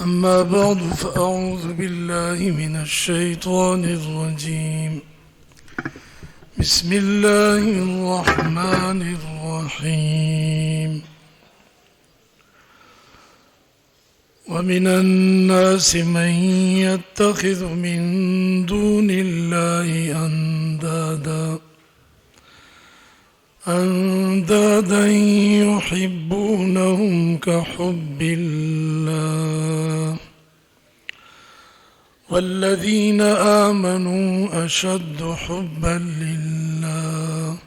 أما بعد فأعوذ بالله من الشيطان الرجيم. بسم الله الرحمن الرحيم. ومن الناس من يتخذ من دون الله أندادا يحبونهم كحب الله والذين آمنوا أشد حبا لله.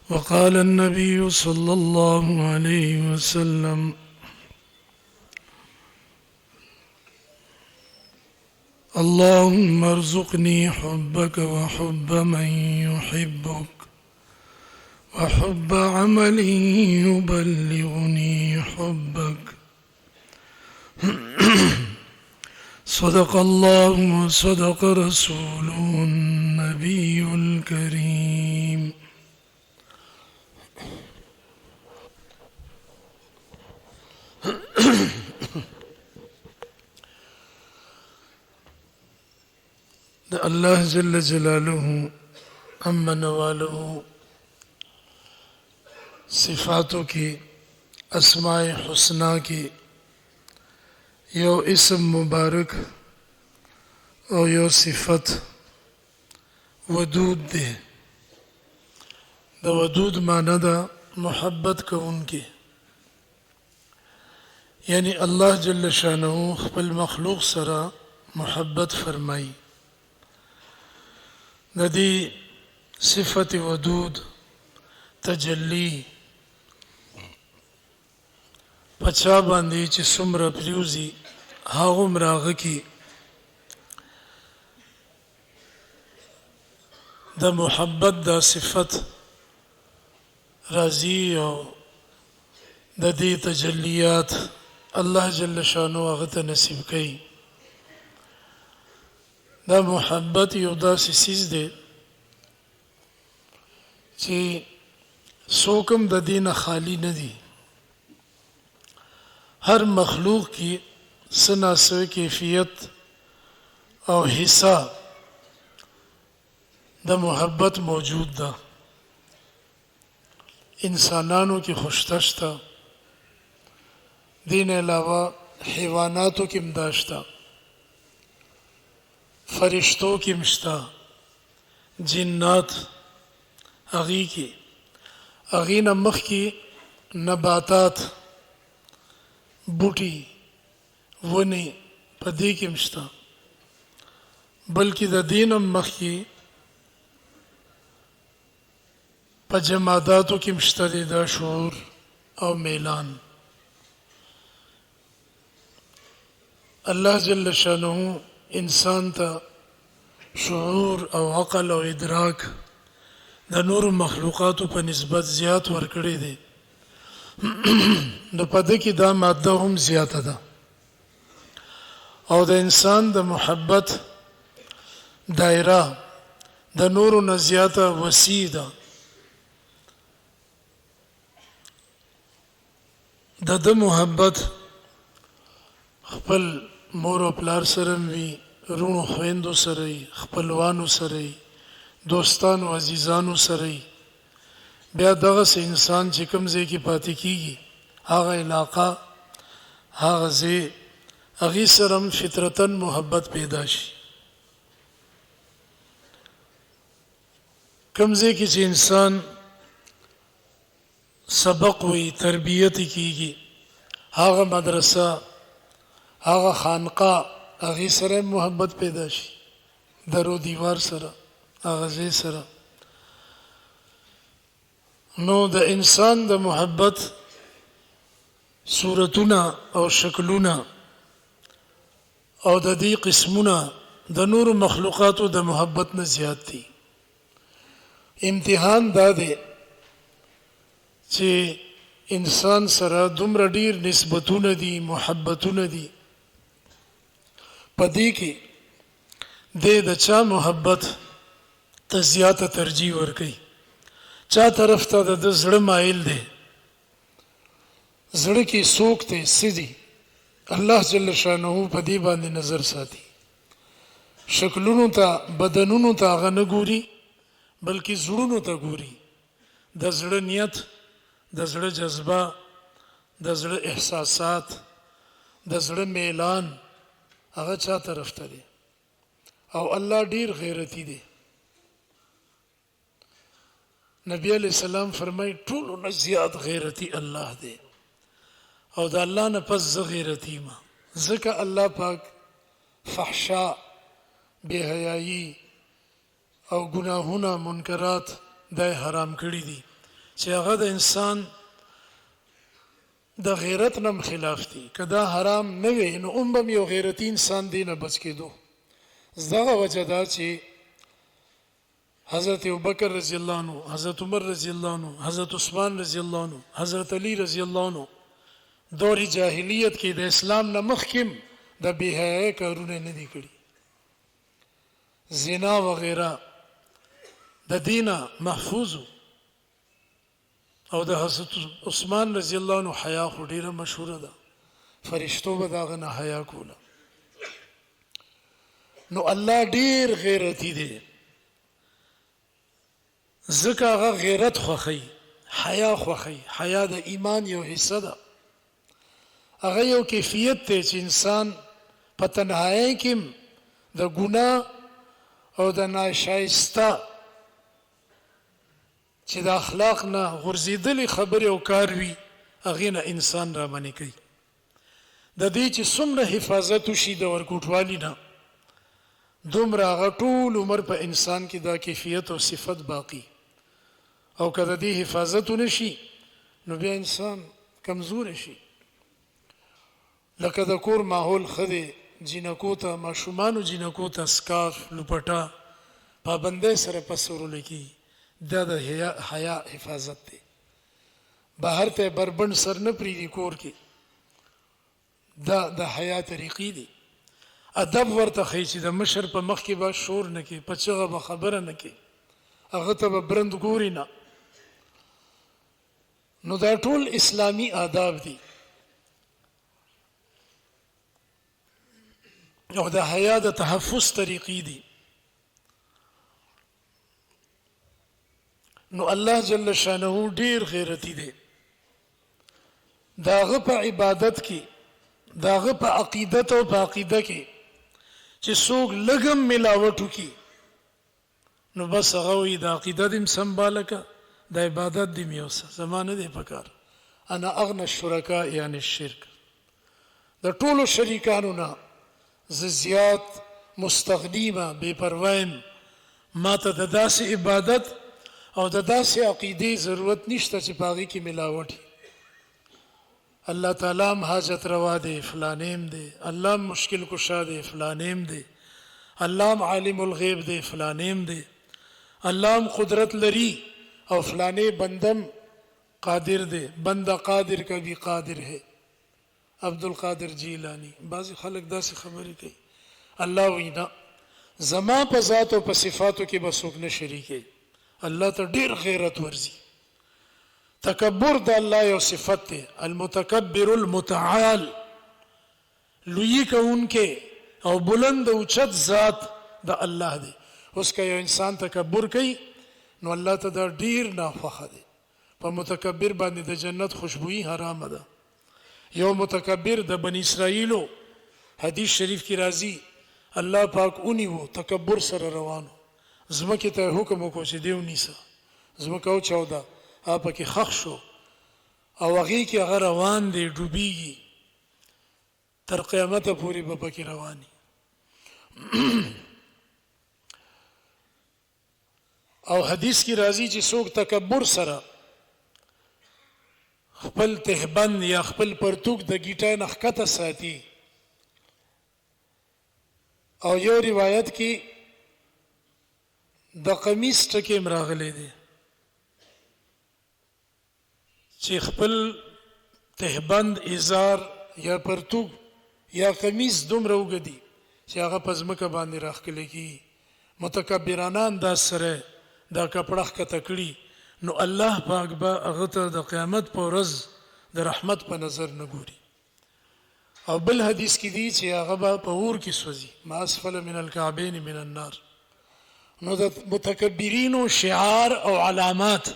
وقال النبي صلى الله عليه وسلم: اللهم ارزقني حبك وحب من يحبك وحب عمل يبلغني حبك. صدق الله وصدق رسوله النبي الكريم. الله جل جلاله أما نواله صفاتوں کی اسماء حسنہ کی یو اسم مبارک اور یو صفت ودود دے. دا ودود معنی دا محبت کا ان کی، یعنی اللہ جل شانہ خپل مخلوق سرا محبت فرمائی. ندی صفت ودود تجلی پچا باندې چې څومره پریوزي هغومره هغه کې د محبت دا صفت راځي او د دې تجلیات الله جل شانه هغه ته نصیب کوي. دا محبت یو داسې څیز دی چې څوک هم د دې نه خالی نه دي. هر مخلوق کې څه نه څه کیفیت او حصہ د محبت موجود ده. انسانانو کې خوشته شته، دین علاوه حیواناتو کې هم دا شته، فرشتو کې هم شته، جنات هغې کې، هغې نه مخکې نباتات بوټي ونې په دې کې هم شته، بلکې د دې نه مخکې په جماداتو کې هم شته دی دا شعور او میلان. الله جل شانه انسان ته شعور او عقل او ادراک د نور مخلوقاتو په نسبت زیات ورکړی دی. نو په دې کې دا ماده هم زیاته ده او د انسان د محبت دایره د نورو نه زیاته وسیع ده. د محبت خپل مور او پلار سره وي، رونو خويندو سره وي، خپلوانو سره وي، دوستانو عزیزانو سره وي. بیا دغه انسان چې کوم ځای کې پاتې کیږي هغه علاقه هغه ځای هغې سره هم فطرتاً محبت پیدا شي. کوم ځای کې چې انسان سبق وي، تربیت کیږي، هغه مدرسه هغه خانقاه هغې سره محبت پیدا شي، درو دیوار سره هغه ځای سره. نو د انسان د محبت صورتونه او شکلونه او د دې قسمونه د نورو مخلوقاتو د محبت نه زیات دي. امتحان دا دی چې انسان سره دومره ډیر نسبتونه دي، محبتونه دي، په دې کې د چا محبت ته زیاته ترجیح ورکړي، چا طرف ته د زړه مایل دی زړه کې څوک ته سدي الله جل شانه په دې باندې نظر ساتي. شکلونو ته بدنونو ته هغه نه ګوري بلکې زړونو ته ګوري. د زړه نیت، د زړه جذبه، د زړه احساسات، د زړه میلان هغه چا طرف ته دی او الله ډیر غیرتی دی. نبی علیہ السلام فرمای ټولو نه زیات غیرتی الله دی او د الله نه پس زه غیرتی ما. ځکه الله پاک فحشا، بے حیايي او ګناهونه منکرات دای حرام کړی دي چې هغه د انسان د غیرت نم خلاف دي. کدا حرام نه وي نو هم یو غیرتی انسان دی نه بچ کېدو. زغه وجه دا چې حضرت ابوبکر رضی الله عنه، حضرت عمر رضی الله عنه، حضرت عثمان رضی الله عنه، حضرت علی رضی الله عنه دور جاهلیت کې د اسلام نه مخکم د بے حیايي کارونه نه دي کړی. زنا وغیرہ د دینه محفوظ او د حضرت عثمان رضی الله عنه حیا خو ډیره مشهوره ده، فرشتو به داغه نه حیا کوله. نو الله ډیر غیرتی دی ځکه هغه غیرت خوښي، حیا خوښي. حیا د ایمان یو حصہ ده. هغه یو کیفیت دی چې انسان په تنهایی کې د ګناه او د ناشایسته چې د اخلاق نه غورځېدلې خبرې او کار وي هغې نه انسان را منې کوي. د دې چې څومره حفاظت وشي د ورکوټوالي نه دومره هغه ټول عمر په انسان کې دا کیفیت او صفت باقي. او که د دې حفاظت ونه شي نو بیا انسان کمزور شي. لکه د کور ماحول ښه دی، جینکو ته، ماشومانو جینکو ته سکارف، لوپټه پابندۍ سره پسورلی کېږي. دا د حیا حفاظت دی. بهر ته بربند سر نه پرېږدي کور کې. دا د حیا طریقې دي. ادب ورته ښیي چې د مشر په مخ کې به شور نه کوي، په چغه به خبره نه کوي، هغه ته به برند ګوري نه. نو دا ټول اسلامی آداب دي او د حیا د تحفظ طریقې دي. نو الله جل شانه ډیر غیرتی دی. داغه په عبادت کې، داغه په عقیدت او په عقیده کې چې څوک لګم ملاوت وکي نو بس هغه وي د عقیده دې سنباله که د عبادت دې میوسه زمانه دې پکار. انا اغنى الشرکاء یعنی الشرک. د ټولو شریکانو نه زه زیات مستغنیمه بې پروایم. ما ته د داسې عبادت او د داسې عقیدې ضرورت نشته چې په هغې کې ملاوټ. الله تعالی هم حاجت روا دی، فلانیم دی. الله هم مشکل کشا دی، فلانیم دی. الله هم عالم الغیب دی، فلانیم دی. الله هم قدرت لري او فلانے بندم قادر دے. بندہ قادر کا بھی قادر ہے. عبد القادر جیلانی. بعض خلق دا سی خبری کئی. اللہ وینا زما په ذات او په صفاتو کې به څوک نه شریکي. الله ته ډیر غیرت ورزي. تکبر د الله یو صفت دی، المتکبر المتعال. لوی کوونکې او بلند او چت ذات د الله دی. اوس که یو انسان تکبر کوي نو الله ته دا ډیر ناخوښه دی. په متکبر باندې د جنت خوشبوئی حرامه ده. یو متکبر د بنی اسرائیلو حدیث شریف کی راځي الله پاک اونیو تکبر سره روانو. زمکه ته حکم وکړو چې دیو نیسه. زمکه او چودا اپ کې خخ شو او هغه کې هغه روان دی ډوبېږي تر قیامت پورې به پکې رواني. او حدیث کی راځي چې څوک تکبر سره خپل تهبند یا خپل پرتوک د گیټای نه ښکته ساتي. او یو روایت کې د قمیص ټکی راغلی دی چې خپل تهبند ازار یا پرتوک یا قمیص دومره وګدي چې هغه په ځمکه باندې راښکلی کېږي. متکبرانه انداز سره دا کپړه ښکته کړي نو الله پاک به هغه ته د قیامت په ورځ د رحمت په نظر نه ګوري. او بل حدیث کې دی چې هغه به په اور کې سوځي، ما اسفل من الكعبین من النار. نو د متکبرینو شعار او علامات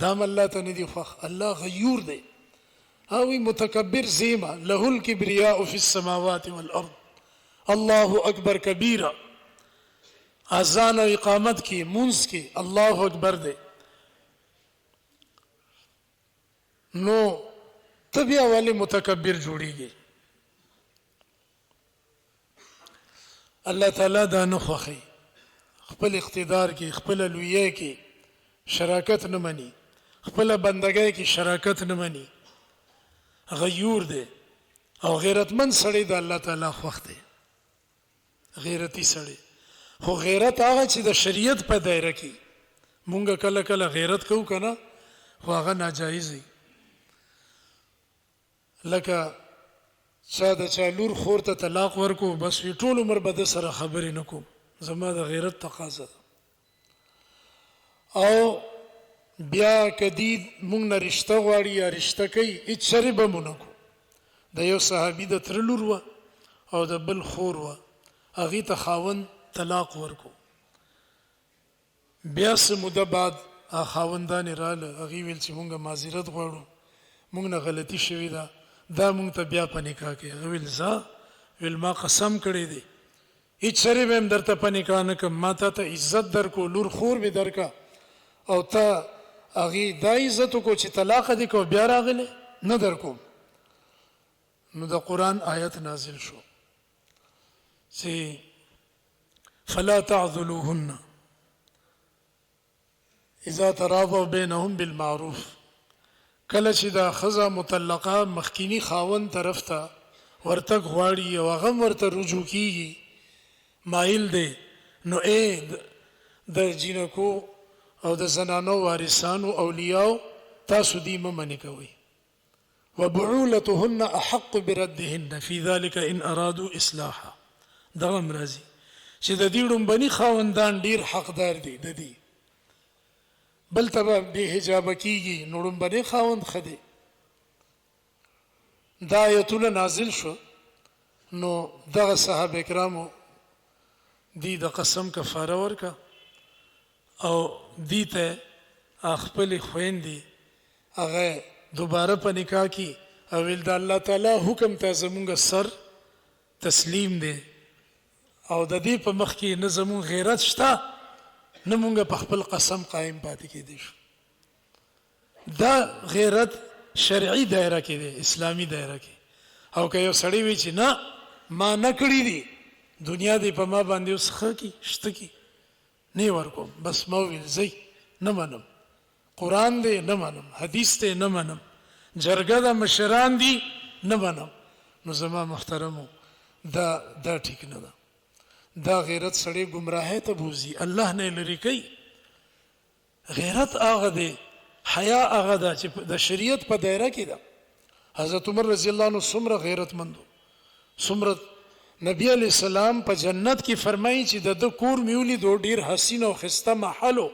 دام الله ته نه دي خوښ. الله غیور دی او متکبر زیما له الکبریاء فی السماوات والارض الله اکبر کبیره. اذان او اقامت کې منځ کې الله اکبر دی. نو تبیا والی متکبر جوړیږي. الله تعالی دا نه خوښي، خپل اقتدار کې خپل لویه کې شراکت نه مني، خپل بندګۍ کې شراکت نه مني. غیور دی او غیرتمن سړی د الله تعالی خوښ دی، غیرتی سړی. خو غیرت هغه چې د شریعت په دایره کې مونږ کله کله غیرت کوو کنه، خو هغه ناجایز دی. لکه چا د چا لور خور ته طلاق ورکو، بس وی ټول عمر به د سره خبرې نه کوم، زما د غیرت تقاضا ده. او بیا کدی مونږ نه رشته غواړي یا رشته کوي، هیڅ شری به مونږ نه کو. د یو صحابي د تر لور وه او د بل خور وه، هغې ته خاوند طلاق ورکو. بیا څه موده بعد خاوندانې راله، هغې ویل چې مونږ معذرت غواړو، مونږ نه غلطي شوې ده، دا مونږ ته بیا په نکاح کې. هغه ویل زه ویل ما قسم کړی دی هیڅ شری به هم درته په نکاح نه کړم، ما ته عزت درکو، لور خور مې درکا، او ته هغې دا عزت وکړو چې طلاق دې کو بیا راغلی نه درکوم. نو د قرآن آیت نازل شو چې فلا تعذلوهن اذا تراضوا بينهم بالمعروف. کله چې دا ښځه مطلقه مخکینی خاوند طرف ته ورتګ غواړي او هغه ورته رجوع کیږي، مایل دی، نو د جینکو او د زنانو وارثانو اولیاء تاسو دې مه منې کوئ. وبعولتهن احق بردهن في ذلك ان ارادوا اصلاحا. دغه هم راځي چې د دې ړومبني خاوندان ډیر حقدار دي د دې، بل ته به بې حجابه کېږي، نو ړومبنی خاوند ښه دی. دا آیتونه نازل شو، نو دغه صحابه کرامو دی د قسم کفاره ورکه او دی ته خپلې خویندې هغه دوباره په نکاح کې او ویل د الله تعالی حکم ته زمونږ سر تسلیم دی او د دې په مخ کې نه زمونږ غیرت شته نه مونږ په خپل قسم قائم پاتې کېدی شو. دا غیرت شرعي دایره کې دی، اسلامي دایره کې. او که یو سړی وي چې نه ما نه کړي دي، دنیا دې په ما باندې اوس ښه کي شته کي نه ورکوم، بس ما وویل ځئ نه منم، قرآن دی نه منم، حدیث دی نه منم، جرګه د مشران دي نه منم، نو زما محترمو دا ټیک نه ده. دا غیرت سړی گمراهی ته بوزي، الله نه لري کوي. غیرت هغه دی، حیا هغه ده چې د شریعت په دایره کې ده. حضرت عمر رضی الله عنه څومره غیرتمند و، څومره نبی علیہ السلام په جنت کې فرمایي چې د کور مې ولیدو ډېر حسین او ښایسته محل و،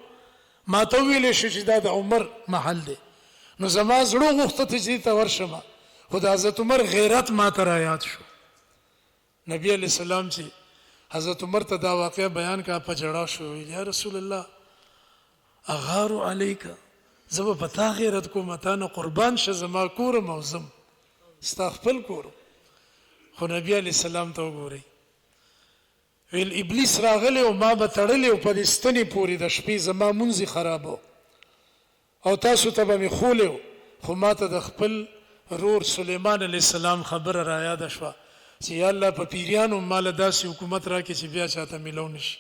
ما ته وویلی شو چې دا د عمر محل دی، نو زما زړه غوښته چې دې ته ورشم، خو د حضرت عمر غیرت ما ته رایاد شو. نبی علیہ السلام چې حضرت عمر ته دا واقعه بیان کا په جړا شو، یا رسول الله اغار علیک، زه به په تا غیرت کوم، تا نه قربان شه، زما کور موزم ستا خپل کور. خو نبی علیہ السلام ته وګورئ، ویل ابلیس راغلی او ما به تړلی او په دې ستنې پورې د شپې زما مونځې خرابو او تاسو ته به مې خولی، خو ما ته د خپل رور سلیمان علیہ السلام خبره را یاده شوه چې یا الله په پیریانو مال داسې حکومت راکړي چې بیا چاته میلو نشي،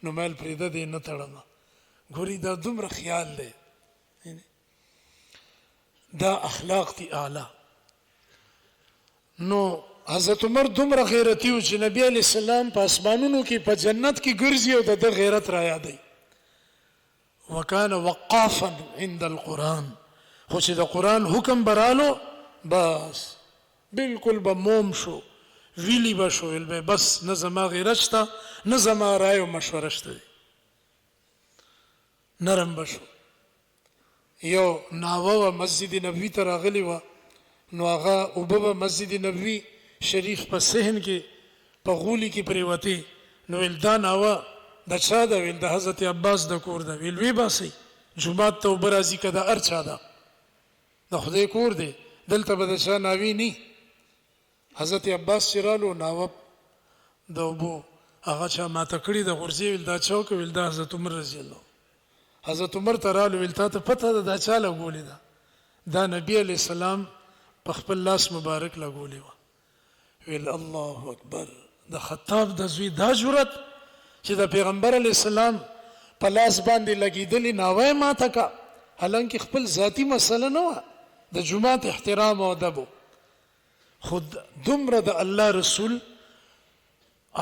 نو مال پرېږده دې نه تړمه. ګوري دا دومره خیال دی، دا اخلاق دي اعلی. نو حضرت عمر دومره غیرتی و چې نبی علیہ السلام په اسمانونو کې په جنت کې ګرځي او د ده غیرت را یادوي. وکان وقافا عند القرآن، خو چې د قرآن حکم برالو بس بالکل به موم شو، ویلی به شو، ویل به بس نه زما غیرت شته نه زما رای او مشوره شته دی، نرم به شو. یو ناوه وه مسجد نبوي ته راغلې وه، نو هغه اوبه مسجد نبوي شریف په صحن کې په غولي کې پریوتې نو ویل دا ناوه د چا ده؟ ویل د حضرت عباس د کور ده. ویل وی باسئ جومات ته اوبه راځي که د هر چا ده؟ د خدای کور دی، دلته به د چا ناوی نه. حضرت عباس چې رالو ناوه د اوبو هغه چا ماته کړي د غورځې. ویل دا چا وکړه؟ ویل دا حضرت عمر رضی الله. حضرت عمر ته رالو ویل تا ته پته ده دا چا لګولې ده؟ دا نبی علیہ السلام په خپل لاس مبارک لګولې وه. ویل الله اکبر، د خطاب د زوی دا جرأت چې د پیغمبر علیہ السلام په لاس باندې لګېدلې ناوی ماته کا، حالانکه خپل ذاتی مسله نه وه، د جومات احترام او ادب. خود دومره د الله رسول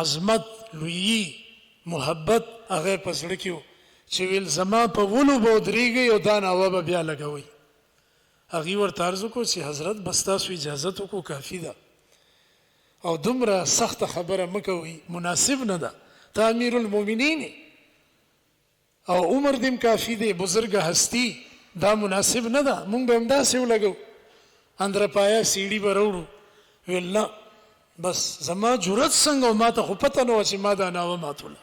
عظمت، لویی، محبت هغه په زړه کې و چې ویل زما په ولو به ودرېږئ او دا ناوه به بیا لګوئ. هغې ورته عرض وکړو چې حضرت بس تاسو اجازت وکړو کافي ده، او دومره سخته خبره مه کوئ، مناسب نه ده. ته امیر المؤمنین او عمر دې کافي دی، بزرګه هستی، دا مناسب نه ده. مونږ به همداسې ولګو، اندرپایا سیړي به راوړو. ویل نه، بس زما جرأت څنګه و؟ ما ته خو پته نه وه چې ما دا ناوه ماتوله.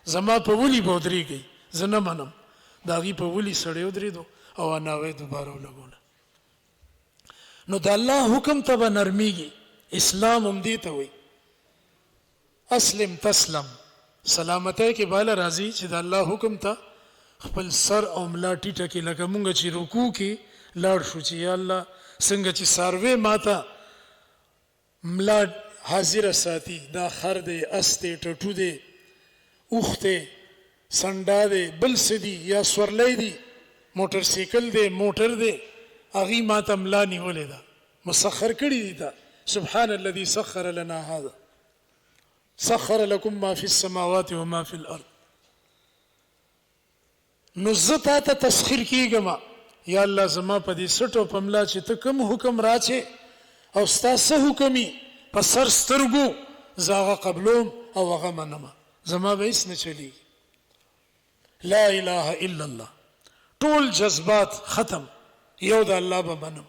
زما په ولي به ودرېږئ، زه نه منم. د هغې په ولي سړی ودرېدو او ناوه یې دوباره ولګوله. نو د الله حکم ته به نرمیږي. اسلام هم دې ته وایي اسلم تسلم، سلامتی کې بالا راځي چې د الله حکم ته خپل سر او ملا ټیټه کې، لکه مونږ چې رکوع کې لاړ شو چې یا الله څنګه چې څاروی ماته ملا حاضر ساتي، دا خر دی، اس دی، ټټو دی، اوښ دی، سنډا دی، بل څه دی، یا سورلی دی، موټر سیکل دی، موټر دی، هغې ماته ملا نیولې ده، مسخر کړي دي ته. سبحان الذي سخر لنا هذا سخر لكم ما في السماوات وما في الارض. نو زه تا ته تسخیر کېږم یا الله زما په دې سټو په ملا چې ته کوم حکم راچې او ستا څه حکم یې په سر سترګو زه هغه قبلوم او هغه منم، زما به هېڅ نه چلېږي. لا اله الا الله، ټول جذبات ختم، یو د الله به منم،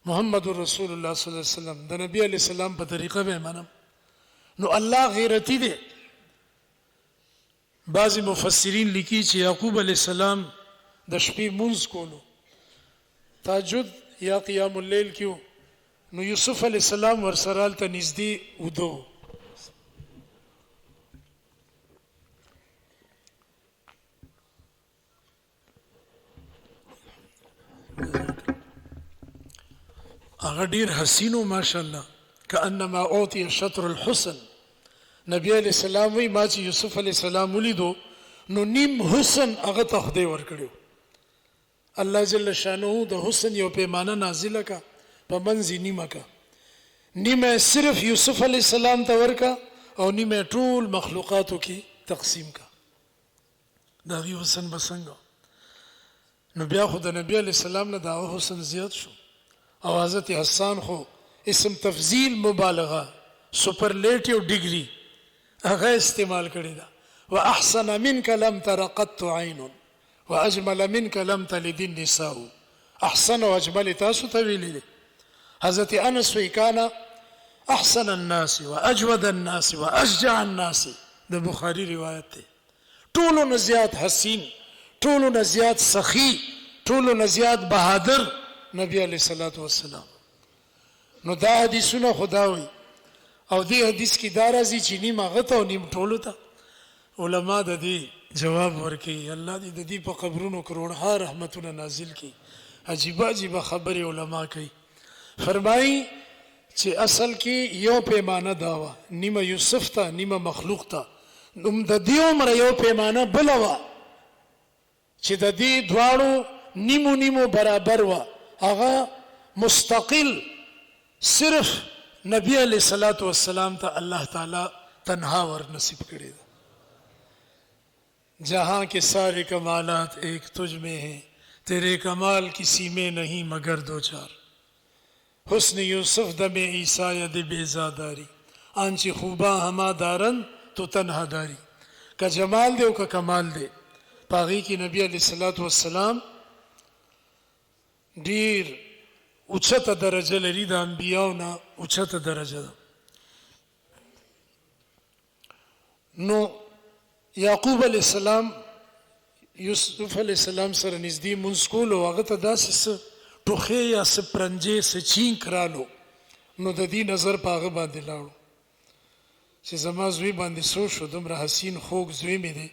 محمد رسول الله صلی الله علیه وسلم د نبی علیہ السلام په طریقه به منم. نو الله غیرتی دی. بعضی مفسرین لیکي چې یعقوب علیہ السلام د شپې مونځ کولو، تهجد یا قیام اللیل کیو، نو یوسف علیہ السلام ورسره هلته نږدې وده. هغه ډیر حسینو ماشاءالله، کانما اوتی شطر الحسن. نبی علیہ السلام وی ما چې یوسف علیہ السلام ولیدو نو نیم حسن هغه ته خدای ورکړو. الله جل شانه د حسن یو پیمانه نازله کا، په منځ نیمه کا، نیمه صرف یوسف علیہ السلام ته ورکا او نیمه ټول مخلوقاتو کې تقسیم کا. دا غي حسن بسنګ. نو بیا خو د نبی علیہ السلام نه دا حسن زیات شو. او حضرت حسان خو اسم تفضیل مبالغه سپرلیټیو ډیګری هغه استعمال کړی دا. واحسن منك لم تر قط عين واجمل منك لم تلد النساء. احسن واجمل تاسو ته ویلي دي. حضرت انس وی کانا احسن الناس واجود الناس واشجع الناس، د بخاری روایت ده. ټولو نه زیات حسین، ټولو نه زیات سخی، ټولو نه زیات بهادر نبی علیہ الصلوۃ والسلام. نو دا حدیثونه خداوي او دې حدیث کې دا راځي چې نیم هغه ته او نیم ټولو ته. علما د دې جواب ورکړي، الله دې د دې په قبرونو کروڑها رحمتونه نازل کړي. عجیب عجیب خبرې علما کوي. فرمایي چې اصل کې یو پیمانه دا وه، نیمه یوسف ته نیمه مخلوق ته. نو د دې عمره یو پیمانه بله وه چې د دې دواړو نیمو نیمو برابر وه، هغه مستقل صرف نبی علیہ الصلوۃ والسلام ته الله تعالی تنہا ور نصیب کړی ده. جہاں کے سارے کمالات ایک تجھ میں ہیں، تیرے کمال کسی میں نہیں مگر دو چار. حسن یوسف دم عیسیٰ ید بیزاداری، آنچ خوباں ہما دارن تو تنہا داری. کا جمال دے او کا کمال دے. پاغی کی نبی علیہ الصلوۃ والسلام ډیر اوچته درجه لري، د انبیاو نه اوچته درجه ده. نو یعقوب علیہ السلام یوسف علیہ السلام سره نږدې مونځ کول او هغه ته داسې څه ټوخې یا څه پرنجې څه چینک رالو، نو د دې نظر په هغه باندې لاړو چې زما زوی باندې څه شو، دومره حسین خوږ زوی مې دی،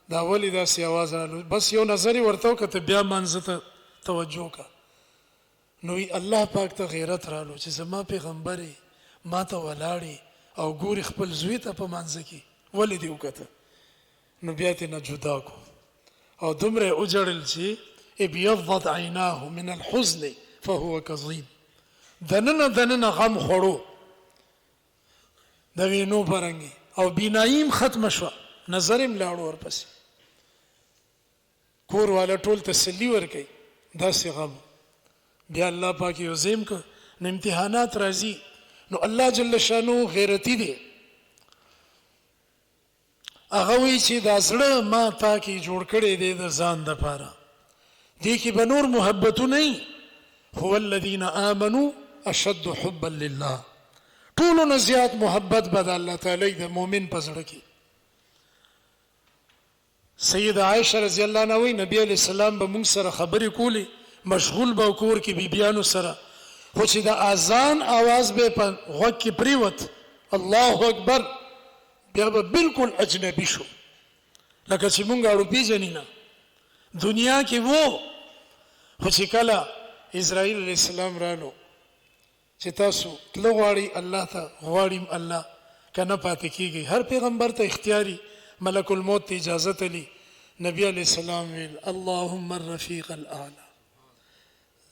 دا ولې داسې اواز رالو. بس یو نظر یې ورته وکړه، ته بیا مانځه ته توجه کا. نو الله پاک ته غیرت رالو چې زما پیغمبر ما ته ولاړې او ګوري خپل زوی ته په مانځه کې، ولې دې وکړه؟ نو بیا ترې نه جدا کو او دومره وجړل چې ابيضت عیناه من الحزن فهو کظیم. دننه غم خوړو د وینو پرنګي او بیناییم ختم شو، نظر یې لاړو ورپسې. کور والا ټول تسلی ورکوي داسې غم. بیا الله پاک یو زم که نو امتحانات راځي، نو الله جل شانو غیرتی دی، هغه وی چې دا زړه ما تا کې جوړ کړی دی د ځان دپاره، دې کې به نور محبتونه نه، هو الذین آمنوا اشد حبا لله، ټولو نه زیات محبت به د الله تعالی د مؤمن په زړه کې. سیده عائشہ رضی الله عنها وی نبی علیہ السلام به موږ سره خبرې کولې، مشغول به کور کې بیبیانو سره، خو چې د اذان आवाज به په غوږ کې پریوت الله اکبر، بیا به بالکل اجنبي شو، لکه چې مونږ اړو پیژنې نه دنیا کې وو. خو چې کله اسرائیل علیہ السلام رالو چې تاسو تلو غواړئ الله ته غواړم الله کنه پاتې کیږي، هر پیغمبر ته اختیاري ملک الموت ته اجازه تلی. نبی علیہ السلام ویل اللهم الرفیق الاعلى،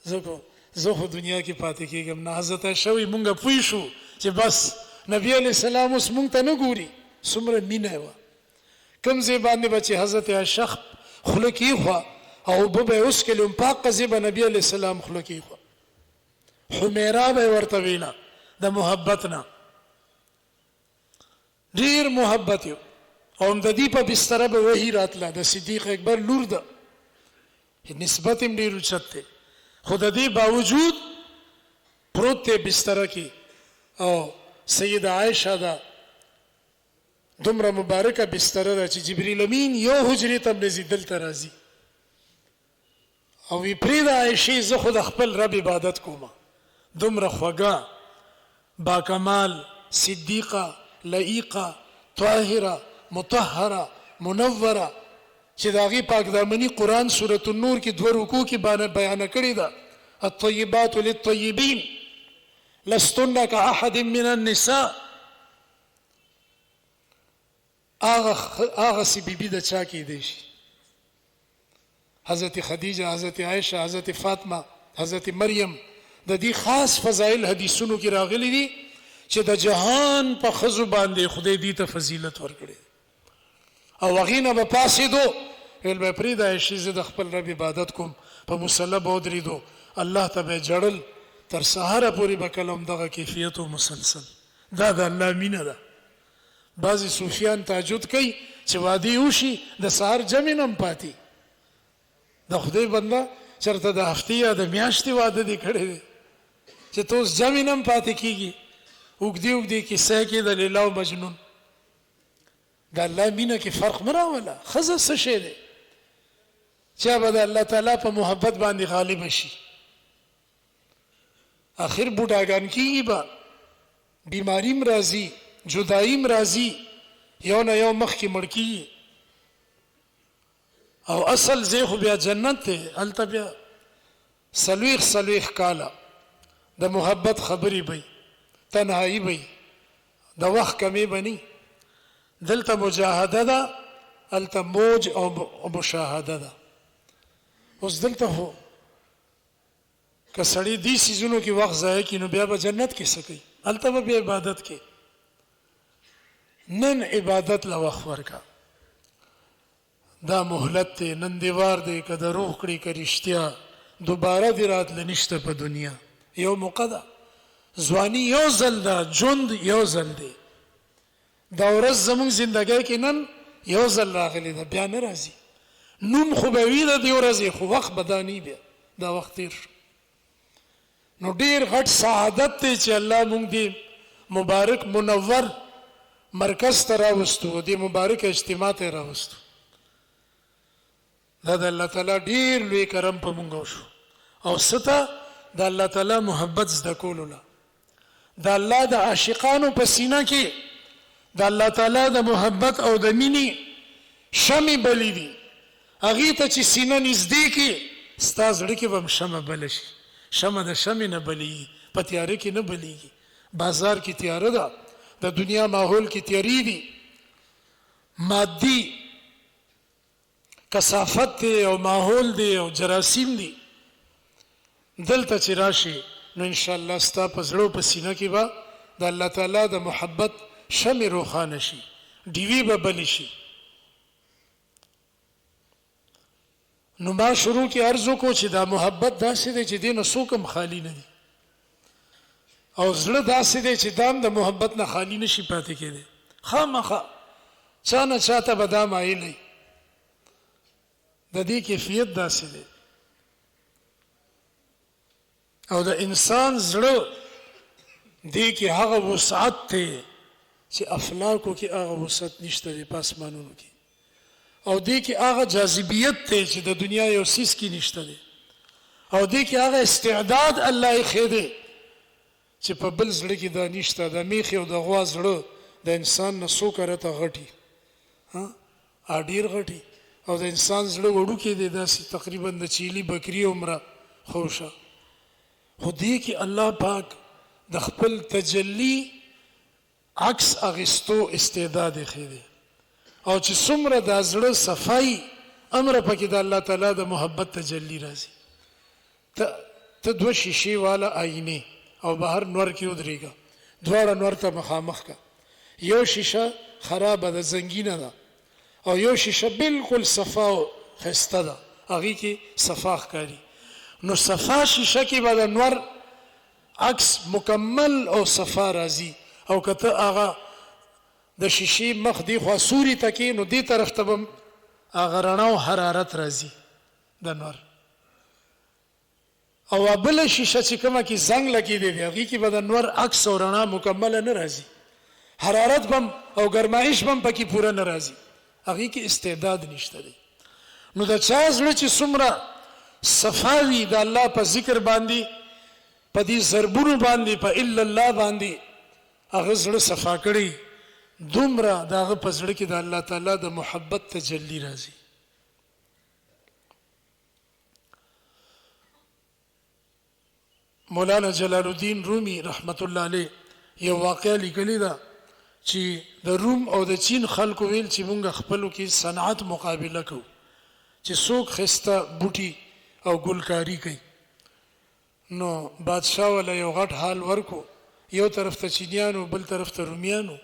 زه خو دنیا کې پاتې کیږم نه. حضرت شوی مونږ پوه شو چې بس نبی علیہ السلام اوس مونږ ته نه ګوري، څومره مینه وه. کوم ځای باندې به چې حضرت عائشہ خوله کېښوه او به به اوس کلم پاک قضې به نبی علیہ السلام خوله کېښوه، حمیرا به ورته ویله د محبت نه، ډېر محبت یو. او د دې په بستره به وحي راتله، د صدیق اکبر لور ده، نسبت یې ډېر اوچت دی، خو د دې باوجود پروت دی بستره کې. او سیده عائشہ ده دومره مبارکه بستره ده چې جبریل امین یو حجرې ته هم نځي، دلته راځي او وی پرېږده عایشې زه خو د خپل رب عبادت کومه. دومره خوږه، باکمال، صدیقه، لئیقه، طاهره، مطهره، منوره، چې د هغې پاکدامني قرآن سورة النور کې 2 رکوع کې بیانه کړې ده، الطیبات للطیبین لستن کاحد من النساء. هغه سی بیبي د چا کېدی شي؟ حضرت خدیجه، حضرت عائشہ، حضرت فاطمه، حضرت مریم. د دې خاص فضایل حدیثونو کې راغلي دي چې د جهان په ښځو باندې خدای دې ته فضیلت ورکړي. او هغې نه به پاڅېدو ویل به پرېږده عایشې زه د خپل رب عبادت کوم، په مصله به ودرېدو، الله ته به جړل، تر سهاره پورې به کله همدغه کیفیت و مسلسل. دا د الله مینه ده. بعضې صوفیان تهجد کوي چې واده وشي د سهار جمع نه هم پاتې، د خدای بنده چېرته د هفتې یا د میاشتې واده دې کړی دی چې ته اوس جمع نه هم پاتې کېږي. اوږدې اوږدې کیسه کې د لیلا او مجنون. د الله مینه کې فرق مه راوله. ښځه څه شی دی؟ چا به د الله تعالی په محبت باندې غالب شي، آخر بوډاګان کېږي به، بیماریم راځي، جداییم راځي، یو نه یو مخکې مړ کېږي. او اصل ځای خو بیا جنت دی، هلته بیا څلوېښت کاله د محبت خبرې به وي، تنهایي به وي، د وخت کمې به نه. دلته مجاهده ده، هلته موج او مشاهده ده. اوس دلته خو که سړی دې څیزونو کې وخت ضایع کړي نو بیا به جنت کې څه کوي؟ هلته به بیا عبادت کوي. نن عبادت له وخت ورکړه، دا مهلت دی، نن دیوار دی، که دروغ کړي که رښتیا، دوباره دې راتله نشته په دنیا. یو موقع ده، ځواني یو ځل ده، ژوند یو ځل دی. دا ورځ زموږ زندګۍ کې نن یو ځل راغلی ده، بیا نه راځي. نوم خو به وي د دې ورځې، خو وخت به دا نه بیا، دا وخت تېر شو. نو ډیر غټ سعادت ته چې الله مونږ دی مبارک منور مرکز ته راوستو دی مبارک اجتماع ته راوستو دا د الله تعالی ډیر لوی کرم په مونږ وشو او ستا د الله تعالی محبت زده کولو لا د الله د عاشقانو په سینه کې د الله تعالی د محبت او د مینې شمع بلې دي هغې ته چې سینه نږدې کې ستا زړه کې به هم شمع بله شي شمع د شمع نه بلیږي په تیاره کې نه بلیږي بازار کې تیاره ده د دنیا ماحول کې تیارې دي مادي کثافت دی او ماحول دی او جراثیم دی دلته چې راشي نو انشاءالله ستا په زړه په سینه کې به د الله تعالی د محبت شمع روښانه شي ډیوې به بلې شي نو ما شروع کې عرض وکړو چې دا محبت داسې دی چې دې نه څوک هم خالي نه دي او زړه داسې دی چې دا هم د محبت نه خالي نه شي پاتې کېدی خامخا چا نه چا ته به دا مایل د دې کیفیت داسې دی او د انسان زړه دې کې هغه وسعت دی چې افلاکو کې هغه وسعت نشته دی په اسمانونو کې او دې کې هغه جاذبیت دی چې د دنیا یو څیز کې نشته دی او دې کې هغه استعداد الله یې ښی دی چې په بل زړه کې دا نشته د میخې او د غوا زړه د انسان نه څو کرته غټي ډېر غټي او د انسان زړه وړوکی دی داسې تقریبا د چیلي بکري عمره خوشه خو دې کې الله پاک د خپل تجلی عکس اغستو استعداد یې ښی دی او چې څومره د زړه صفایي امر پکې د الله تعالی د محبت تجلی راځي ته دوه شیشې والا آینې او بهر نور کې ودرېږه دواړه نور ته مخامخ کا یو شیشه خرابه ده زنګینه ده او یو شیشه بالکل صفا او ښایسته ده هغې کې صفا ښکاري نو صفا شیشه کې به د نور عکس مکمل او صفا راځي او که ته هغه د شیشې مخ دی خوا سوري ته کې نو دې طرف ته به هغه رڼا او حرارت راځي د نور او بله شیشه چې کومه کې زنګ لګېدی دی هغې کې به د نور عکس او رڼا مکمله نه راځي حرارت بم او ګرمایش بم پکې پوره نه راځي هغې کې استعداد نشته دی نو د چا زړه چې څومره صفا وي د الله په ذکر باندې په دې ضربونو باندې په الا الله باندې هغه زړه صفا کړي دومره د هغه په زړه کې د الله تعالی د محبت تجلی راځي مولانا جلال الدین رومی رحمت الله علیه یو واقعه لیکلی ده چې د روم او د چین خلکو ویل چې مونږ خپلو کې صنعت مقابله کوو چې څوک ښایسته بوټي او ګلکاري کوي نو بادشاه ولا یو غټ حال ورکو یو طرف ته چینیانو بل طرف ته رومیانو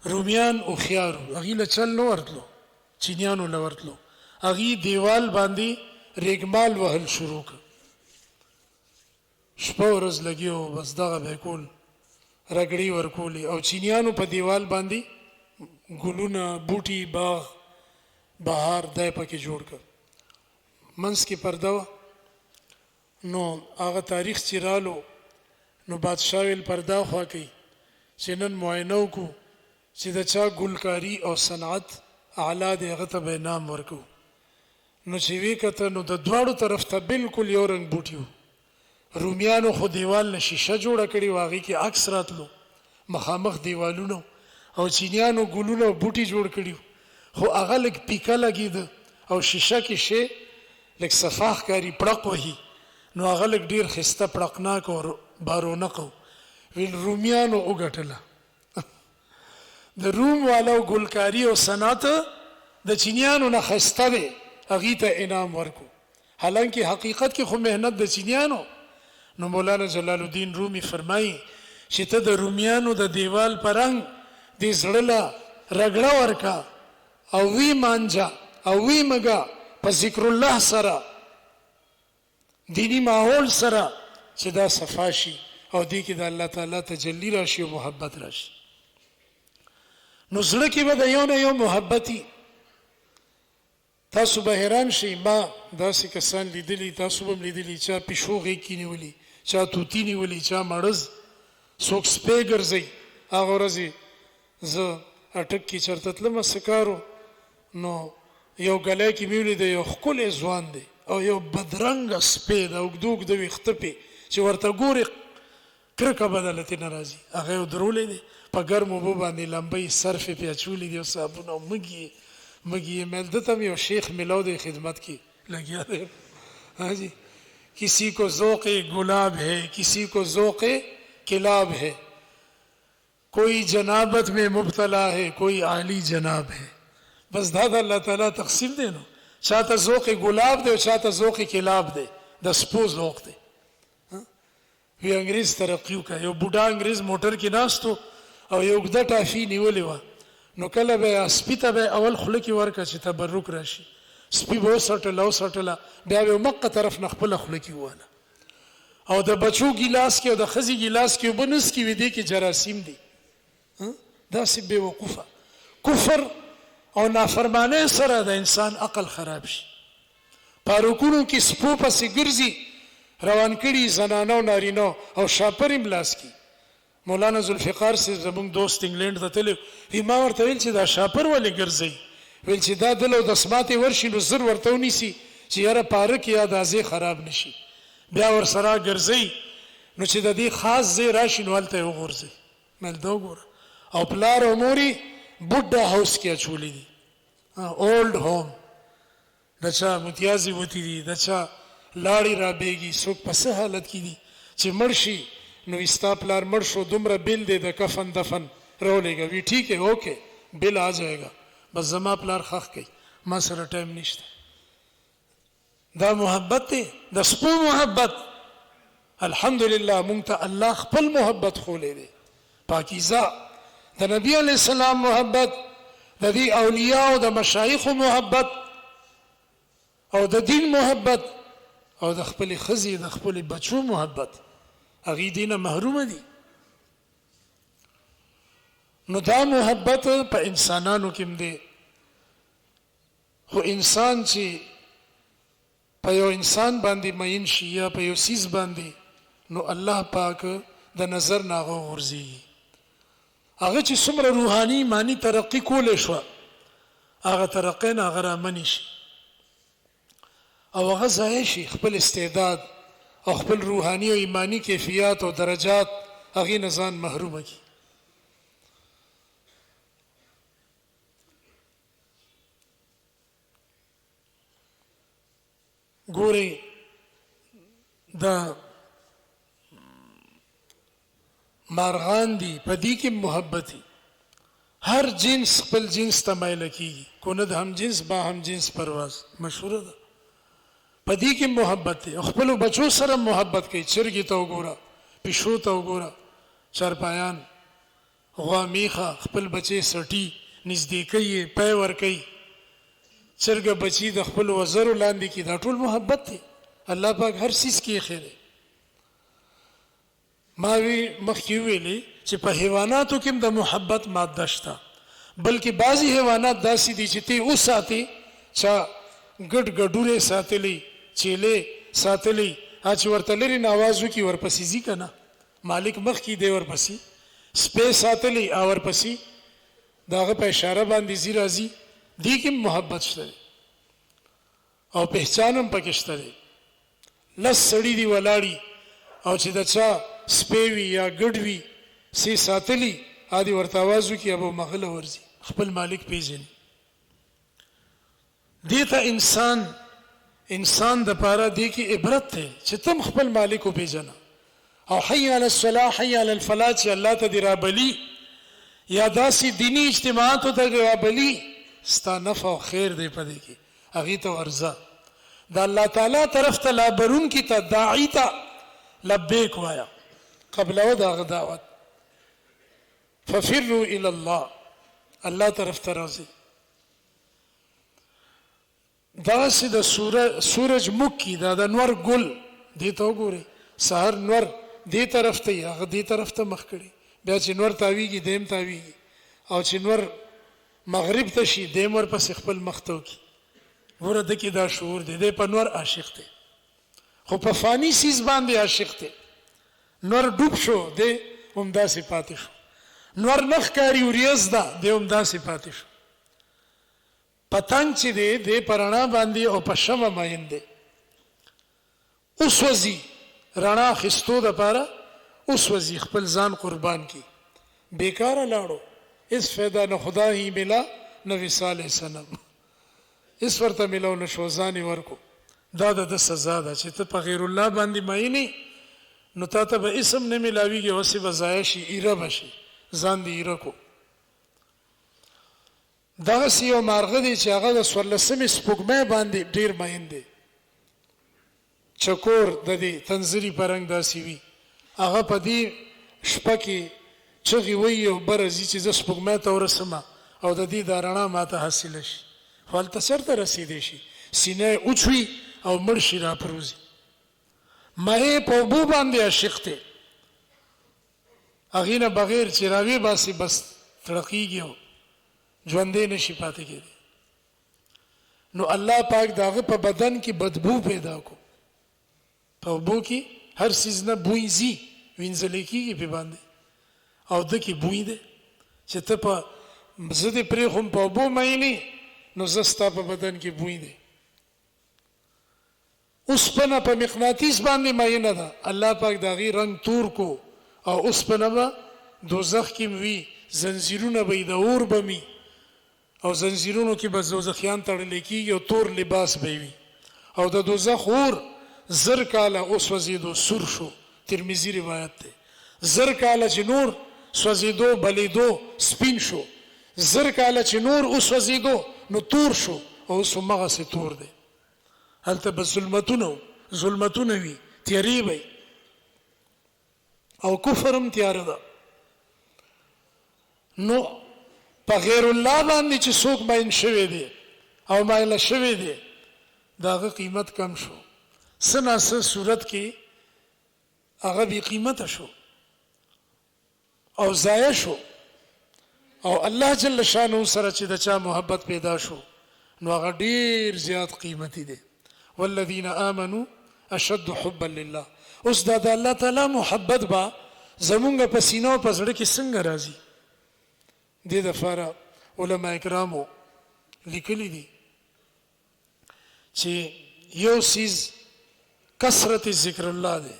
رومیان هوښیارو هغې له چل نه ورتلو چینیانو له ورتلو هغې دیوال باندې ریګمال وهل شروع کړ شپه ورځ لګي بس دغه به کول رګړې ورکولې او چینیانو په دیوال باندې ګلونه بوټي باغ بهار دی پکې جوړ کړ منځ کې پرده وه نو هغه تاریخ چې رالو نو بادشاه ویل پرده خوا کوي چې نن معاینه وکړو چې د چا ګلکاري او صنعت اعلی دی هغه ته به انعام ورکو نو چې وی کته نو د دواړو طرف ته بالکل یو رنګ بوټي وو رومیانو خو دیوال نه شیشه جوړه کړې وه هغې کې عکس راتلو مخامخ دیوالونه او چینیانو ګلونه او بوټي جوړ کړي خو هغه لږ پیکه لګېده او شیشه کې شی لږ صفا ښکاري پړق وهي نو هغه لږ ډېر ښایسته پړقناک او بارونق و ویل رومیانو وګټله د روم والو ګلکاري او صنعت د چینیانو نه ښایسته دی هغې ته انعام ورکو حالانکه حقیقت کې خو محنت د چینیانو نو مولانا جلال الدین رومی فرمایي چې ته د رومیانو د دیوال په رنګ دې زړه له رګړه ورکا او وی مانجا او وی مګه په ذکر الله سره دینی ماحول سره چې دا صفا شي او دې کې د الله تعالی تجلی راشي او محبت راشي نو زړه کې به د یو نه یو محبتي تاسو به حیران شئ ما داسې کسان لیدلي تاسو به هم لیدلي چا پیشو غېږ کې نیولي چا توتی نیولي، چا مړز، څوک سپی ګرځي. هغه ورځې زه اټک کې چېرته تلم سکارو، نو یو ګلی کې مې ولیده یو ښکلی ځوان دی او یو بدرنګه سپی د اوږده اوږده ویښته پې چې ورته ګورې کرکه بدله ترې نه راځي. هغه یې درولی دی په ګرمو اوبو باندې لمبۍ صرف یې پې اچولی دي او صابون او مږي یې میل. دته هم یو شیخ میلاو دی خدمت کې لګیا دی. ہاں جی، کسی کو ذوق گلاب ہے، کسی کو ذوق کلاب ہے، کوئی جنابت میں مبتلا ہے، کوئی عالی جناب ہے. بس دا اللہ تعالیٰ تقسیم دی نو، چاته ذوق گلاب دی او چاته ذوق کلاب دی، د سپو ذوق دی. وی انګریز ترقی وکړه. یو بوډا انګریز موټر کې ناستو او یو اوږده ټافي نیولې وه، نو کله به سپي ته به اول خوله کې ورکړه چې تبرک راشي، سپي به وسټله بیا به مقه طرف نه خپله خوله کې وواله، او د بچو ګیلاس کې او د ښځې ګیلاس کې اوبه نسکي وي، دې کې جراثیم دي. داسې بې وقوفه کفر او نافرمانۍ سره د انسان عقل خراب شي. پارکونو کې سپو پسې ګرځي، روان کړي زنانه او نارینه او شاپر یې ملاس کې. مولانا ذوالفقار صاحب زموږ دوست انګلینډ ته تللی، وی ما ورته ویل چې دا شاپر ولې ګرځئ؟ ویل چې دا دل او دسماتې ورشي نو زر ورته ونیسي چې یاره پارک یا دا ځای خراب نشي، بیا ورسره ګرځئ نو چې د دې خاص ځای راشي نو هلته یې وغورځئ. مل دا وګوره. او پلار او مور یې بوډا هاوس کې اچولی دي، اولډ هوم. د چا متیازې وتي دي، د چا لاړې رابېږي، څوک په څه حالت کې دي چې مړ شي نو ستا پلار مړ شو، دومره بل دی د کفن دفن راولېږه. وی ٹھیک ہے اوکے بل آ جائے گا، بس زما پلار خښ کوي، ما سره ټایم نشته. دا محبت دی، د سپو محبت. الحمدلله مونږ ته الله خپل محبت خولی دی پاکیزه. د نبی علیہ السلام محبت، د دې اولیاء او د مشایخو محبت او د دین محبت او د خپل ښځې د خپل بچو محبت، هغې دې نه محرومه دي. نو دا محبت په انسانانو کې هم دی. خو انسان چې په یو انسان باندې مین شي یا په یو سیز باندې، نو الله پاک د نظر نه هغه غورځېږي. هغه چې څومره روحاني ایماني ترقي کولی شوه، هغه ترقۍ نه هغه رامنې شي او هغه ضایع شي، خپل استعداد او خپل روحاني او ایماني کیفیات او درجات هغې نه ځان محرومه کړي. ګورئ دا مارغان دي، په دې کې محبتي هر جنس خپل جنس ته مایله کېږي. کونه د هم جنس با هم جنس پرواز مشهوره ده، په دې کې محبت دی. خپلو بچو سره محبت کوي. چرګې ته وګوره، پیشو ته وګوره، چارپایان، غوا میخه خپل بچی سټي نږدې کوي، پی ورکوي. چرګه بچی د خپل وزرو لاندې کې، دا ټول محبت دی. الله پاک هر څیز کې یې خیر. ما وی مخکې ویلې چې په حیواناتو کې هم د محبت ماده شته، بلکې بعضې حیوانات داسې دي چې ته وساتې، چا ګډ ګډورې ساتلی، چیلې ساتلی، چې ورته لرې نه آواز وکړي ورپسې ځي که نه، مالک مخکې دی ورپسې. سپی ساتلی او ورپسې د هغه په اشاره باندې ځي راځي. دې کې محبت شته دی او پہچان هم پکې شته دی. لس سړي دي ولاړي او چې د چا سپی وي یا ګډ وي سې ساتلی، دې ورته آواز وکړي ابو مغله ورځي، خپل مالک پیژني. دې ته انسان د پاره دې کې عبرت دی چې تم خپل مالک وپېژنه. او حي علی الصلاح حي علی الفلاح چې الله ته دې رابلي یا داسې دیني اجتماعاتو ته دې رابلي، ستا نفع او خیر دی په دې کې، هغې ته ورځه. د الله تعالی طرف ته لابرونکي ته، داعي ته لبیک وایه، قبله د هغه دعوت. ففروا الى الله، الله طرف ته راځي. داسې د سورج مکي، دا د نور ګل، دې ته وګورئ، سهار نور دې طرف ته هغه دې طرف ته مخ کړي، بیا چې نور تاویږي دیم تاویږي، او چې نور مغرب ته شي دیم ورپسې خپل مخ ته وکړي. ګوره د کې دا شعور دی، دی په نور عاشق دی، خو په فاني سیز باندې عاشق دی. نور ډوب شو دی هم داسې پاتې شو، نور نه ښکاري وریځ ده دی هم داسې پاتې شو. پتنګ چې دی په رڼا باندې او په شمع مین دی، اوس وځي رڼا اخیستو دپاره، اوس وځي خپل ځان قربان کی، بیکاره لاړو، هیڅ فایده نه خدا هی ملا نه وصال صنم، هیڅ ورته ملو نه شو، ځان یې ورکو. دا د سزا ده چې ته په غیر الله باندې ماینې نو تا ته به اسم نه ملاویږي، اوسې به ضایع شي، ایره به شي، ځان دې ایره کو. دغسې یو مارغه دی چې هغه د 14مې سپوږمۍ باندې ډېر مین دی، چکور د دې تنزري په رنګ داسې وي، هغه په دې شپه کې چغې وایي او بره ځي چې زه سپوږمۍ ته ورسمه او د دې دا رڼا ما ته حاصله شي، خو هلته چېرته رسېدی شي، سینه یې اوچوي او مړ شي راپروزي. مهې په اوبو باندې عاشق دی، هغې نه بغیر چې راوې باسي بس تړقېږي او ژوندی نشي پاتې کېدی. نو الله پاک د هغه په بدن کې بدبو پیدا کو، په اوبو کې هر څیز نه بوی ځي، وینځلی کېږي پې باندې، او ده کې بوی دی چې ته په زه دې پرېښوم په اوبو مینې نو زه ستا په بدن کې بوی دی. اوسپنه په مقناطیس باندې مینه ده، الله پاک د هغې رنګ تور کو، او اوسپنه به دوزخ کې وي، زنځیرونه به یې د اور به وي، او زنځیرونو کې به دوزخیان تړلی کېږي او تور لباس به وي، او د دوزخ اور 1000 کاله وسوځېدو سور شو، ترمذي روایت دی. 1000 کاله چې نور سوځېدو بلیدو سپین شو، 1000 کاله چې نور وسوځېدو نو تور شو، او اوس همغسې تور دی. هلته به ظلمتونه وي، تیارې به او کفر هم تیاره ده. نو په غیر الله باندې چې څوک ماین شوی دی او مایله شوی دی د هغه قیمت کم شو، څه ناڅه صورت کې هغه بې قیمته شو او ضایع شو، او الله جل شانه سره چې د چا محبت پیدا شو نو هغه ډیر زیات قیمتي دی. والذین آمنوا اشد حبا لله. اوس دا د الله تعالی محبت به زمونږ په سینه او په زړه کې څنګه راځي؟ دې دپاره علما کرامو لیکلي دي چې یو څیز کثرت ذکر الله دی،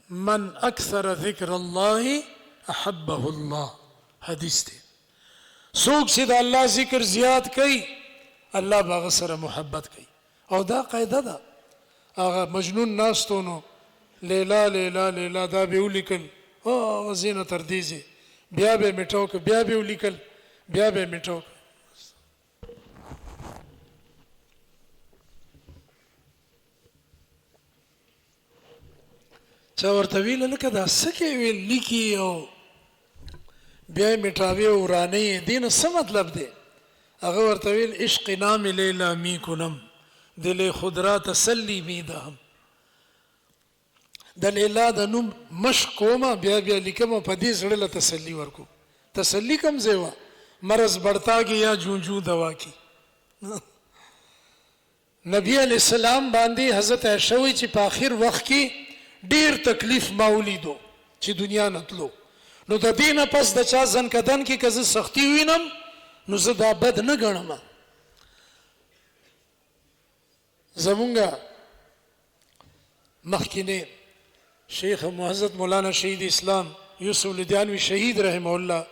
من اکثر ذکر الله احبه الله، حدیث دی. څوک چې د الله ذکر زیات کوي الله به هغه سره محبت کوي. او دا قاعده ده، هغه مجنون ناستو نو لیلا لیلا لیلا دا به ولیکل او زینه تر دې ځي، بیا به میټاو که بیا به ولیکل بیا به میټاو. چا ورته ویل لکه دا څه کې ویل لیکي او بیا یې میټاوي او ورانوي، دې نه څه مطلب دی؟ هغه ورته ویل عشق نام لیلا می کنم دل خود را تسلی می دهم. د لیلا د نوم مشق کومه بیا بیا لیکم په دې زړه له تسلی ورکو. تسلی کم ځای وه؟ مرض بڑھتا گیا یا جون جون دوا کی. نبی علیہ السلام باندې حضرت عائشہ وی چې په آخر وخت کې ډیر تکلیف ما ولیدو چې دنیا نه تلو، نو د دې نه پس د چا زنکدن کې که زه سختي وینم نو زه دا بد نه ګڼم. زمونږ مخکینه شیخ حضرت مولانا شهید اسلام یوسف لدیانوی شهید رحمه الله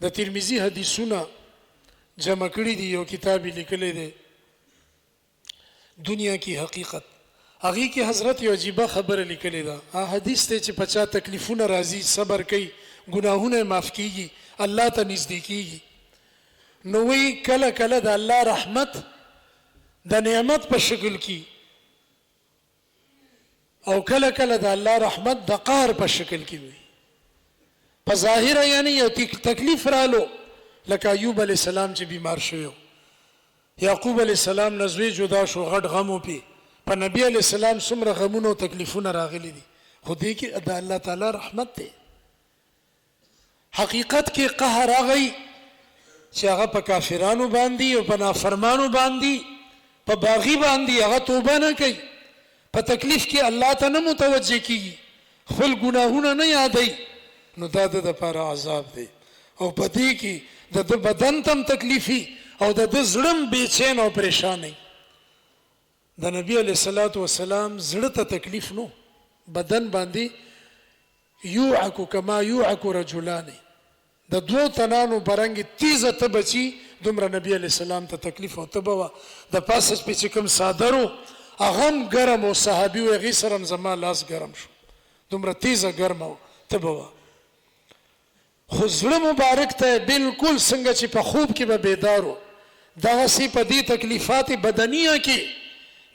د ترمذی حدیثونه جمع کړي دي، یو کتاب لیکلی دی دنیا کی حقیقت. هغې کې حضرت یو عجیبه خبره لیکلې ده. حدیث دی چې په چا تکلیفونه راځي صبر کوي، ګناهونه معاف کیږي، الله ته نږدې کیږي. نو وی کله کله د الله رحمت د نعمت په شکل کې او کله کله د الله رحمت د قهر په شکل کې وي. په ظاهره یعنی یو تکلیف رالو لکه ایوب علیه السلام چې بیمار شوی، یعقوب علیه السلام نه زوی جدا شو، غټ غم وپی، په نبی علیه السلام څومره غمونه او تکلیفونه راغلي دي، خو دې کې د الله تعالی رحمت دی. حقیقت کې قهر راغی چې هغه په کافرانو باندې او په نافرمانو باندې په باغی باندې هغه توبه نه کوي، په تکلیف کې الله ته نه متوجه کیږي، خپل ګناهونه نه یادوي نو دا د لپاره عذاب دی او په دې کې د بدن تم تکلیفي او د زړه بېچین او پریشانی د نبی علیه الصلاۃ والسلام زړه ته تکلیف نو بدن باندې یوعک کما یوعک رجلان د دوه تنانو برنګ تیزه ته بچي دومره نبی علیه السلام ته تکلیف او تبوا د پاسه په چې کوم صادرو اغم ګرم او صحابي او غي سره زما لاس ګرم شو دومره تیزه ګرم او تبوا خو زړه مبارک ته بالکل څنګه چې په خوب کې به بیدارو دغه سی په دې تکلیفات بدنیه کې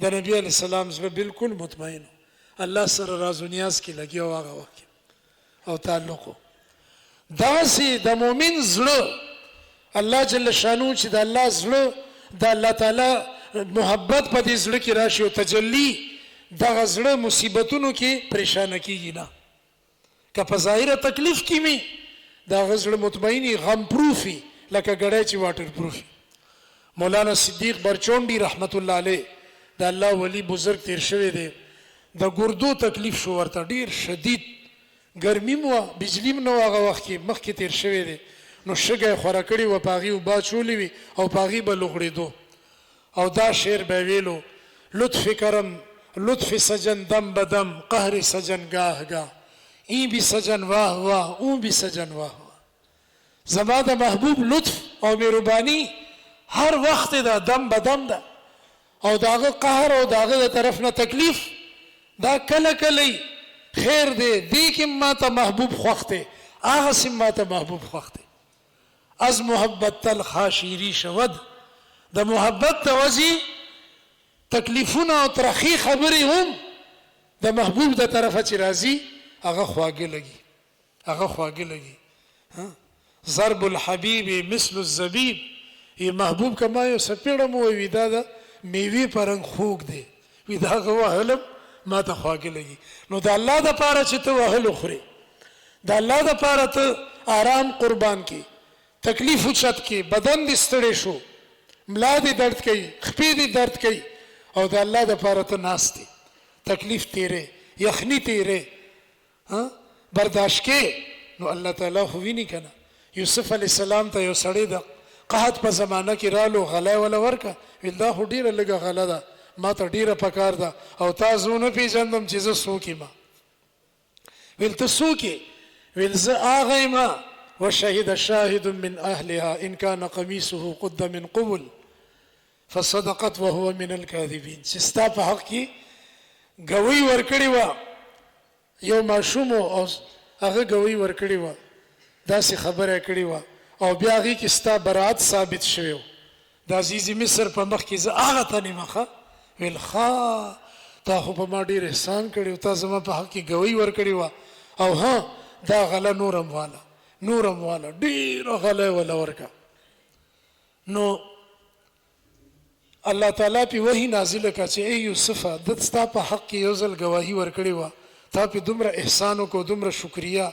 د نبی علیه السلام زړه بالکل مطمئن الله سره راز و نیاز کې لګي او هغه وخت او تعلق دا سی د مؤمن زړه الله جل شانو چې د الله زړه د الله تعالی محبت په دې زړه کې راشي او تجلی دغه زړه مصیبتونو کې پریشان کیږي نه که په ظاهره تکلیف کې می دا غزړه مطمئنی غم پروفي لکه ګړی چې واټر پروفي مولانا صدیق برچونډي رحمت الله علیه د الله ولی بزرگ تیر شوی دی د ګردو تکلیف شو ورته ډیر شدید ګرمي مو بجلی نو هغه وخت کې مخکې تیر شوی دی نو شګه خوره کړي و پاغي او با چولې وي او پاغي به لغړېدو او دا شعر به ویلو لطف کرم لطف سجن دم بدم قهر سجن گاه گاه این بھی سجن واہ واہ اون بھی سجن واہ واہ زما د محبوب لطف او مهرباني هر وخت دا دم بدم ده او داغه قهر او داغه طرف نه تکلیف دا کله کله خیر دی دی کې ما ته محبوب خوخته هغه سم ما ته محبوب خوخته از محبت تلخ شیری شود د محبت توزی تکلیفونه او ترخی خبرې هم د محبوب د طرفه چې راځي هغه خواږه لګي ضرب الحبیب مثل الزبیب یہ محبوب کما یو سپیړه مو وی دا د میوه پرنګ خوګ دی وی دا غوهلم ما ته خواږه لګي نو د الله د پاره چې ته وهلو خوري د الله د پاره ته آرام قربان کی تکلیف وچت کی بدن دې ستړي شو ملا دې درد کوي خپې دې درد کوي او د الله د پاره ته ناشتي تکلیف تیرې یخنی تیرې برداشت کې نو الله تعالی خو ویني کنه یوسف علی السلام ته یو سړی د قحط په زمانہ کې رالو غلای ولا ورکا ویل دا خو ډیره لګه غلا ده ما ته ډیره پکار ده او تاسو نه پیژندم چې زه سوکې ما ویل ته سوکې ویل زه هغه ما وشهد شاهد من اهلها ان كان قميصه قد من قبل فصدقت وهو من الكاذبين چې ستا په حق کې گوی ورکړی و یو ماشوم او هغه گوی ورکړی و داسې خبره کړی و او بیا هغه کې ستا برات ثابت شوی د عزیز مصر په مخ کې زه هغه ته نیمخه ویل ښا تا خو په ما ډېر احسان کړی تا زما په حق کې گوی ورکړی و او ها دا غله نورم والا ډېره غله ولا ورکا نو الله تعالی په وحی نازل کړه چې ای یوسف د ستا په حق کې یو ځل گواهی ورکړی و تا په دومره احسان کو دومره شکریا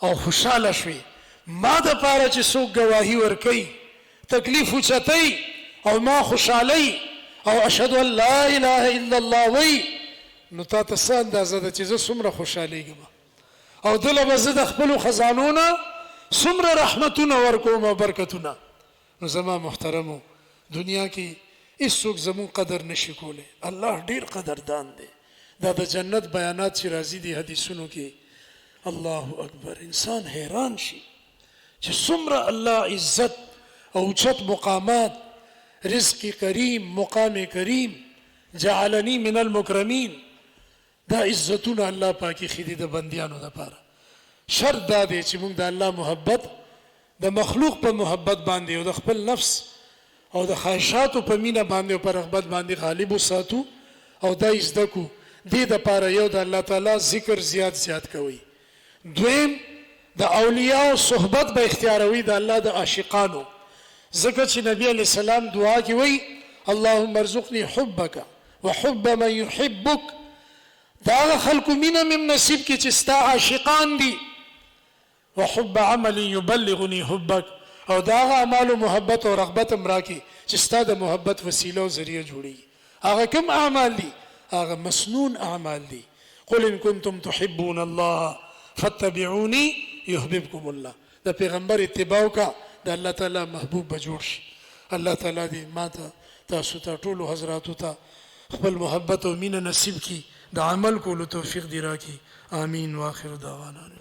او خوشاله شوي ما د پاره چې څوک گواهی ورکړي تکلیف وچتای او ما خوشالي او اشهد ان لا اله الا الله وی نو تا ته څه اندازه ده چې زه څومره خوشالېږم او دله به زه د خپلو خزانونه څومره رحمتونه ورکوم او برکتونه نو زما محترمو دنیا کې هیڅوک زمون قدر نشي کولی الله ډیر قدردان دی دا د جنت بیانات چې راځي دي حدیثونو کې الله اکبر انسان حیران شي چې څومره الله عزت او اوچت مقامات رزق کریم مقام کریم جعلنی من المکرمین دا عزتونه الله پاکي خېدي د بنديانو لپاره شرط دا دی چې موږ د الله محبت د مخلوق په محبت باندې او د خپل نفس او د خواهشاتو په مینه باندې او په رغبت باندې غالب وساتو او دا زده کو دې د پاره یو د الله تعالی ذکر زیات کوي دویم د اولیاء صحبت به اختیاروي د الله د عاشقانو ځکه چې نبی علیہ السلام دعا کې وایي اللهم ارزقني حبك وحب من يحبك دا خلق مینه مم نصیب کې چې ستا عاشقان دي وحب عمل يبلغني حبك او دا اعمال محبت او رغبت امراکی چې ستا د محبت وسیله او ذریعہ جوړي هغه کوم اعمال دي هغه مسنون اعمال دي قل ان کنتم تحبون الله فاتبعوني يحببكم الله. د پیغمبر اتباع کا د الله تعالی محبوب بجوړ شي. الله تعالی دې ماته تاسو ته ټول حضراتو ته خپل محبت او مینه نصیب کی، د عمل کولو توفیق دی راکړي. آمین واخر دعوانا.